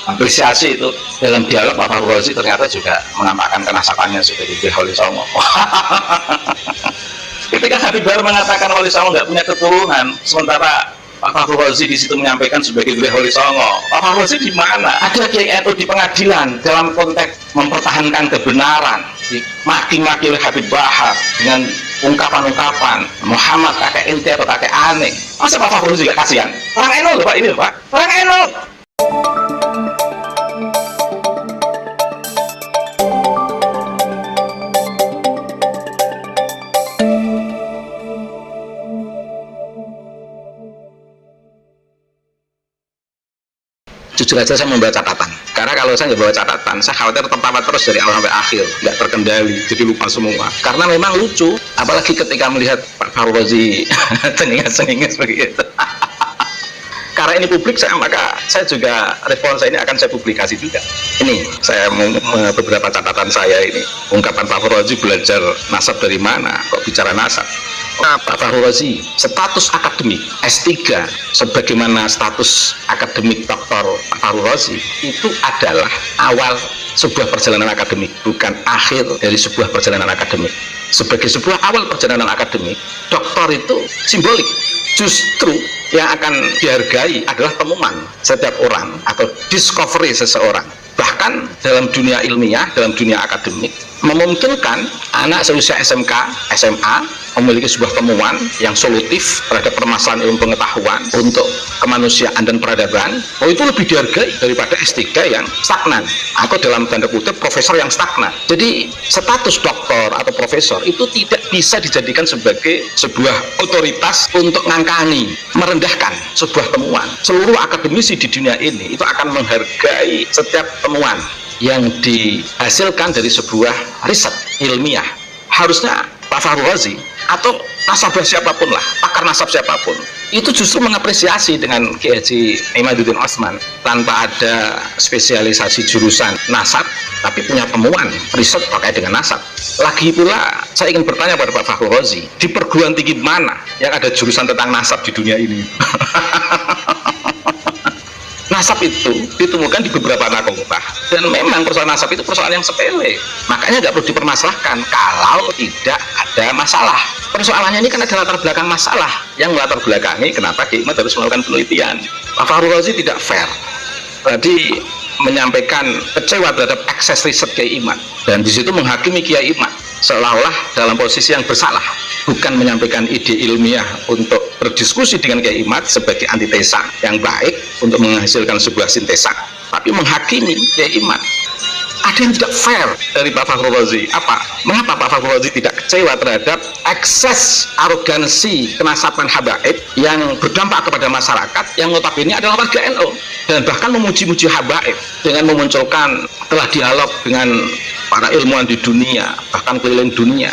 apresiasi itu dalam dialog Pak Fahru Razi ternyata juga menampakkan kenasapannya sebagai Wali Songo. Ketika Habib Bahar mengatakan Wali Songo nggak punya keturunan, sementara Pak Fahru Razi di situ menyampaikan sebagai Wali Songo. Pak Fahru Razi di mana? Ada Kiai NU di pengadilan dalam konteks mempertahankan kebenaran, maki-maki oleh Habib Bahar dengan ungkapan-ungkapan Muhammad kakek ente atau kakek aneh. Masa Pak Fahru Razi gak kasihan? Orang NU loh Pak, ini loh Pak, orang NU. Jujur aja saya membawa catatan, karena kalau saya nggak bawa catatan saya khawatir tertawa terus dari awal sampai akhir, nggak terkendali, jadi lupa semua. Karena memang lucu, apalagi ketika melihat Pak Fahru Razi cengenges begitu. Karena ini publik, maka saya juga respons ini akan saya publikasi juga. Ini saya beberapa catatan saya ini, ungkapan Pak Fahru Razi belajar nasab dari mana, kok bicara nasab. Pak Fahru Razi status akademik S3 sebagaimana status akademik Dr. Pak Fahru Razi itu adalah awal sebuah perjalanan akademik, bukan akhir dari sebuah perjalanan akademik. Sebagai sebuah awal perjalanan akademik, doktor itu simbolik. Justru yang akan dihargai adalah temuan setiap orang atau discovery seseorang. Bahkan dalam dunia ilmiah, dalam dunia akademik, memungkinkan anak seusia SMK, SMA memiliki sebuah temuan yang solutif terhadap permasalahan ilmu pengetahuan untuk kemanusiaan dan peradaban. Itu lebih dihargai daripada S3 yang stagnan, atau dalam tanda kutip profesor yang stagnan. Jadi status doktor atau profesor itu tidak bisa dijadikan sebagai sebuah otoritas untuk ngangkangi, merendahkan sebuah temuan. Seluruh akademisi di dunia ini itu akan menghargai setiap temuan yang dihasilkan dari sebuah riset ilmiah. Harusnya Pak Fahru Razi atau nasabah siapapun lah, pakar nasab siapapun, itu justru mengapresiasi dengan Kiai Haji Imaduddin Otsman tanpa ada spesialisasi jurusan nasab, tapi punya temuan riset terkait dengan nasab. Lagi pula saya ingin bertanya pada Pak Fahru Razi, di perguruan tinggi mana yang ada jurusan tentang nasab di dunia ini? Nasab itu ditemukan di beberapa fakultas, dan memang persoalan nasab itu persoalan yang sepele, makanya nggak perlu dipermasalahkan kalau tidak ada masalah. Persoalannya ini kan ada latar belakang masalah yang melatar belakangi kenapa Kiai Imad harus melakukan penelitian. Pak Fahru Razi tidak fair tadi menyampaikan kecewa terhadap akses riset Kiai Imad, dan di situ menghakimi Kiai Imad seolah-olah dalam posisi yang bersalah, bukan menyampaikan ide ilmiah untuk berdiskusi dengan Kiai Imad sebagai antitesa yang baik untuk menghasilkan sebuah sintesa, tapi menghakimi Kiai Imad. Ada yang tidak fair dari Pak Fahru Razi. Apa? Mengapa Pak Fahru Razi tidak kecewa terhadap ekses arogansi kenasaban habaib yang berdampak kepada masyarakat yang notabene adalah warga NU, dan bahkan memuji-muji habaib dengan memunculkan telah dialog dengan para ilmuwan di dunia, bahkan keliling dunia.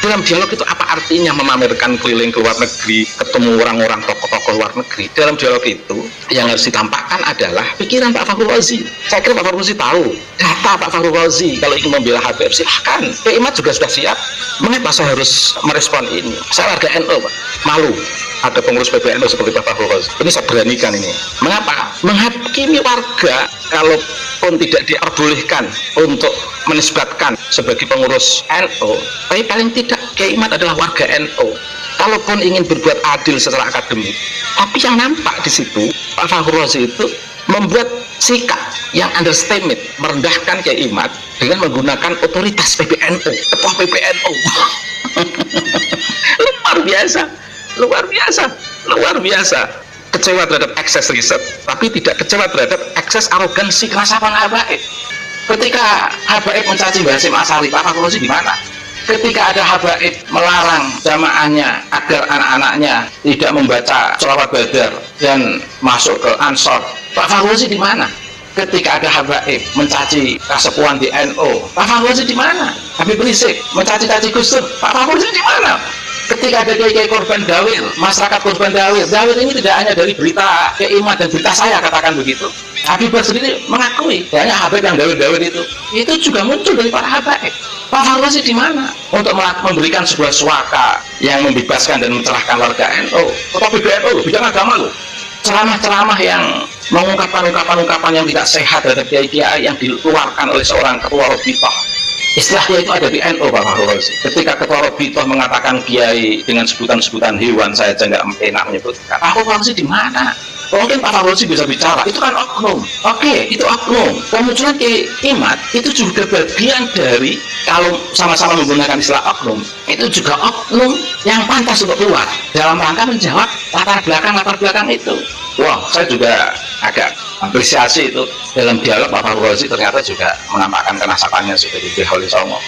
Dalam dialog itu apa artinya memamerkan keliling ke luar negeri, ketemu orang-orang tokoh-tokoh luar negeri? Dalam dialog itu yang harus ditampakkan adalah pikiran Pak Fahru Razi. Saya kira Pak Fahru Razi tahu data Pak Fahru Razi. Kalau ingin membela Habib silahkan, Kiai Imad juga sudah siap. Mengapa saya harus merespon ini? Saya warga NU Pak, malu ada pengurus PBNU seperti Pak Fahru Razi. Ini saya beranikan ini. Mengapa? Menghakimi warga kalaupun tidak diperbolehkan untuk menisbatkan sebagai pengurus NU, tapi paling tidak Kiai Imad adalah warga NU. Kalaupun ingin berbuat adil secara akademik, tapi yang nampak di situ Pak Fahru Razi itu membuat sikap yang understatement, merendahkan Kiai Imad dengan menggunakan otoritas PBNU, ketua PBNU. Luar biasa, luar biasa, luar biasa. Kecewa terhadap akses riset, tapi tidak kecewa terhadap akses arogansi kenasaban habaib. Ketika habaib mencaci Mbah Hasyim Asy'ari, Pak Fahru Razi di mana? Ketika ada habaib melarang jamaahnya agar anak-anaknya tidak membaca sholawat badar dan masuk ke Ansor, Pak Fahru Razi di mana? Ketika ada habaib mencaci kasepuan di NU, Pak Fahru Razi di mana? Habib Rizik mencaci-caci Gus Dur, Pak Fahru Razi di mana? Ketika ada kiai korban dawil, masyarakat korban dawil ini tidak hanya dari berita Kiai Imad dan berita saya, katakan begitu. Habib sendiri mengakui hanya Habib yang dawil itu juga muncul dari para habaib. Pak Fahru Razi di mana untuk memberikan sebuah suaka yang membebaskan dan mencerahkan warga NU? Atau PBNU, bidang agama loh. Ceramah-ceramah yang mengungkapkan ungkapan-ungkapan yang tidak sehat dari kiai-kiai yang dikeluarkan oleh seorang ketua Robitoh. Istilahnya itu ada di NU Pak Fahru Razi. Ketika ketua Robitoh mengatakan kiai dengan sebutan-sebutan hewan, saya aja nggak enak menyebut. Pak Fahru Razi di mana? Mungkin Pak Fahru Razi bisa bicara, itu kan oknum. Oke, itu oknum. Kemunculan Kiai Imad itu juga bagian dari, kalau sama-sama menggunakan istilah oknum, itu juga oknum yang pantas untuk keluar dalam rangka menjawab latar belakang itu. Wah, saya juga agak apresiasi itu dalam dialog Pak Fahru Razi, ternyata juga menampakkan kenasapannya sudah di Wali Songo.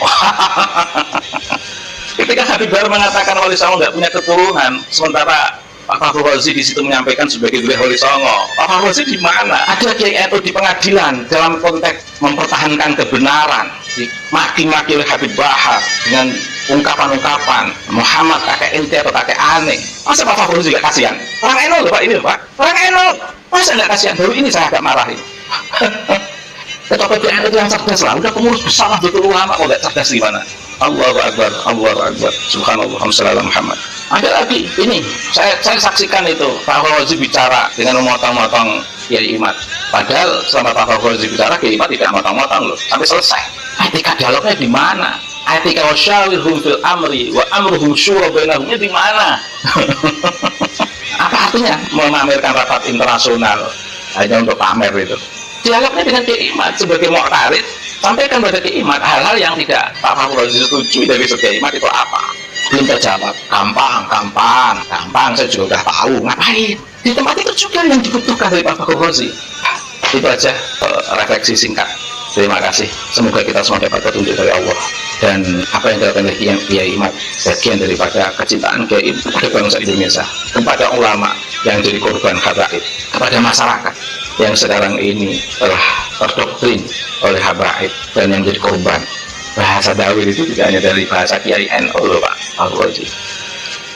Ketika Habib Bahar mengatakan Wali Songo nggak punya keturunan, sementara Pak Fahru Razi di situ menyampaikan sebagai Wali Songo. Pak Fahru Razi di mana? Ada Kiai NU di pengadilan dalam konteks mempertahankan kebenaran, dimaki-maki oleh Habib Bahar dengan ungkapan-ungkapan Muhammad kakek ente atau kakek aneh. Masa Pak Fahru Razi nggak kasihan? Orang NU loh Pak, ini loh Pak, orang NU. Masa nggak kasihan? Baru ini saya agak marahin. Ketua PBNU itu yang cerdas lah, udah pengurus besar lah, betul ulama, kok nggak cerdas gimana? Allahu Akbar, Allahu Akbar, Subhanallah, Alhamdulillah Muhammad. Ada lagi, ini saya saksikan itu Pak Fahru Razi bicara dengan memotong-motong Kiai Imad. Padahal selama Pak Fahru Razi bicara, Kiai Imad tidak motong-motong loh, sampai selesai. Etika dialognya di mana? Etika wasyawirhum fil amri wa amruhum syura bainahumnya di mana? Apa artinya memamerkan rapat internasional hanya untuk pamer itu? Dialognya dengan Kiai Imad sebagai mu'tarid, sampaikan pada Kiai Imad hal-hal yang tidak Pak Fahru Razi setuju dari Kiai Imad itu apa? Belum terjawab. Gampang, saya juga udah tahu. Ngapain? Di tempat itu juga yang dibutuhkan dari Pak Fahru Razi. Itu aja refleksi singkat. Terima kasih. Semoga kita semua dapat petunjuk dari Allah, dan apa yang dilakukan oleh Kiai Imad bagian daripada kecintaan Kiai Imad kepada bangsa Indonesia, kepada ulama yang jadi korban habaib, kepada masyarakat yang sekarang ini telah terdoktrin oleh habaib dan yang jadi korban. Bahasa dawil itu tidak hanya dari bahasa Kiai NU loh Pak Fahru Razi.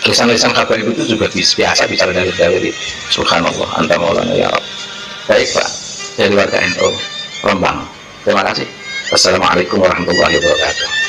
Lisan-lisan habaib itu juga biasa bicara dari dawil itu. Subhanallah, anta maulana ya Rabb. Baik Pak, dari warga NU Rembang. Terima kasih. Wassalamualaikum warahmatullahi wabarakatuh.